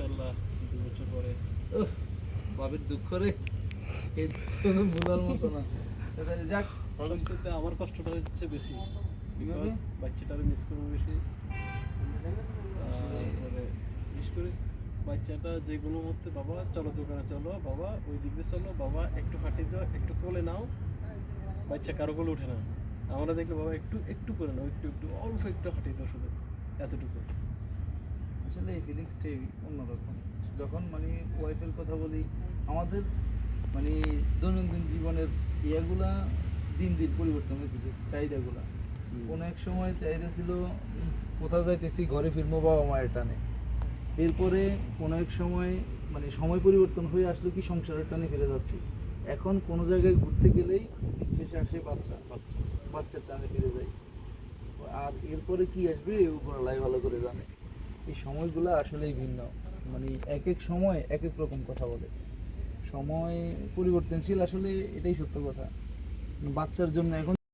মাশাআল্লাহ 2 বছর পরে বাবের দুঃখ রে এই কোনো ভুলার মতো না। যাক ভবিষ্যতে আমার কষ্টটা হচ্ছে বেশি, কিভাবে বাচ্চাটারে মিস করবো বেশি। তারপরে বিশেষ করে বাচ্চাটা যে কোনো মুহূর্তে বাবা চলো দোকানে চলো, বাবা ওই দিক দিয়ে চলো, বাবা একটু হাঁটিয়ে দাও, একটু কোলে নাও, বাচ্চা কারো কোলে ওঠে না। আমরা দেখলে বাবা একটু একটু করে নাও, একটু একটু অল্প একটু হাঁটিয়ে দাও, শুধু এতটুকু। আসলে এই ফিলিংসটাই অন্যরকম। যখন মানে ওয়াইফের কথা বলি, আমাদের মানে দৈনন্দিন জীবনের ইয়েগুলা দিন দিন পরিবর্তন হয়েছে, চাহিদাগুলা। কোনো এক সময় চাহিদা ছিল কোথাও যাইতেছি ঘরে ফিরবো বাবা মায়ের টানে, এরপরে কোনো এক সময় মানে সময় পরিবর্তন হয়ে আসলো কি সংসারের টানে ফিরে যাচ্ছি। এখন কোনো জায়গায় ঘুরতে গেলেই শেষে আসে বাচ্চার টানে ফিরে যাই। আর এরপরে কি আসবে উপরওয়ালাই ভালো করে জানে। এই সময়গুলো আসলেই ভিন্ন, মানে এক এক সময় এক এক রকম কথা বলে। সময় পরিবর্তনশীল, আসলে এটাই সত্য কথা। বাচ্চার জন্য এখন